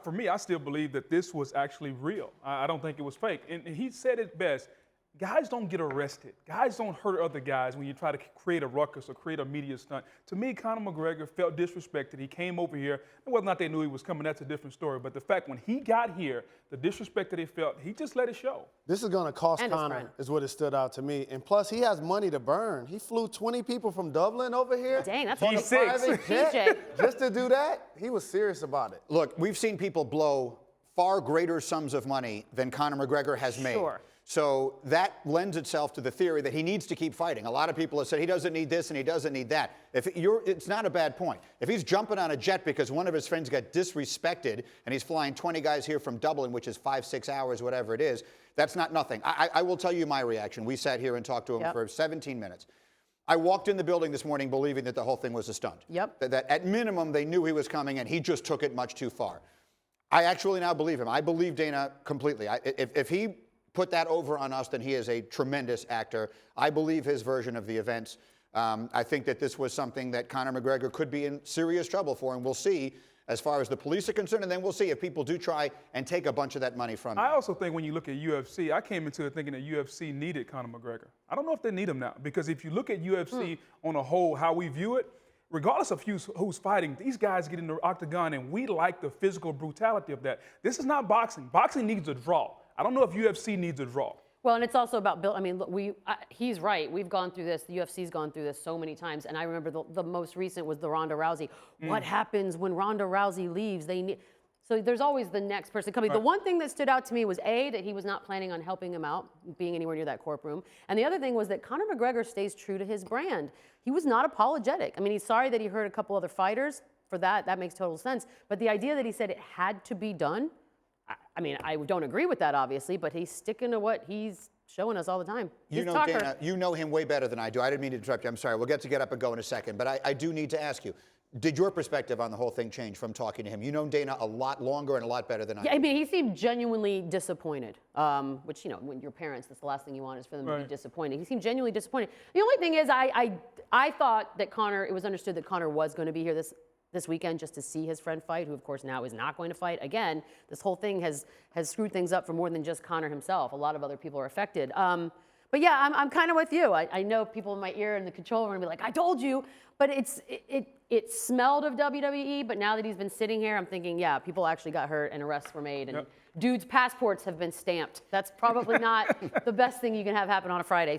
For me, I still believe that this was actually real. I don't think it was fake. And he said it best. Guys don't get arrested. Guys don't hurt other guys when you try to create a ruckus or create a media stunt. To me, Conor McGregor felt disrespected. He came over here. And whether or not they knew he was coming, that's a different story. But the fact when he got here, the disrespect that he felt, he just let it show. This is going to cost Conor, is what it stood out to me. And plus, he has money to burn. He flew 20 people from Dublin over here. Dang, that's on a private jet. PJ. Just to do that, he was serious about it. Look, we've seen people blow far greater sums of money than Conor McGregor has made. Sure. So that lends itself to the theory that he needs to keep fighting. A lot of people have said he doesn't need this and he doesn't need that. It's not a bad point. If he's jumping on a jet because one of his friends got disrespected and he's flying 20 guys here from Dublin, which is 5-6 hours, whatever it is, that's not nothing. I will tell you my reaction. We sat here and talked to him for 17 minutes. I walked in the building this morning believing that the whole thing was a stunt. That at minimum they knew he was coming and he just took it much too far. I actually now believe him. I believe Dana completely. If he put that over on us, then he is a tremendous actor. I believe his version of the events. I think that this was something that Conor McGregor could be in serious trouble for, and we'll see as far as the police are concerned, and then we'll see if people do try and take a bunch of that money from him. I also think when you look at UFC, I came into it thinking that UFC needed Conor McGregor. I don't know if they need him now, because if you look at UFC on a whole, how we view it, regardless of who's fighting, these guys get in the octagon, and we like the physical brutality of that. This is not boxing. Boxing needs a draw. I don't know if UFC needs a draw. Well, and it's also about Bill. I mean, look, he's right. We've gone through this. The UFC's gone through this so many times. And I remember the most recent was the Ronda Rousey. What happens when Ronda Rousey leaves? So there's always the next person coming. The one thing that stood out to me was, A, that he was not planning on helping him out, being anywhere near that courtroom. And the other thing was that Conor McGregor stays true to his brand. He was not apologetic. I mean, he's sorry that he hurt a couple other fighters. For that makes total sense. But the idea that he said it had to be done, I mean, I don't agree with that, obviously, but he's sticking to what he's showing us all the time. You know, Dana, you know him way better than I do. I didn't mean to interrupt you. I'm sorry. We'll get up and go in a second. But I do need to ask you, did your perspective on the whole thing change from talking to him? You know Dana a lot longer and a lot better than I do. I mean, he seemed genuinely disappointed, which, you know, when your parents, that's the last thing you want is for them to be disappointed. He seemed genuinely disappointed. The only thing is I thought that Conor, it was understood that Conor was going to be here this weekend just to see his friend fight, who of course now is not going to fight. Again, this whole thing has screwed things up for more than just Conor himself. A lot of other people are affected. But yeah, I'm kind of with you. I know people in my ear in the control room be like, I told you, but it smelled of WWE, but now that he's been sitting here, I'm thinking, yeah, people actually got hurt and arrests were made and dudes' passports have been stamped. That's probably not the best thing you can have happen on a Friday.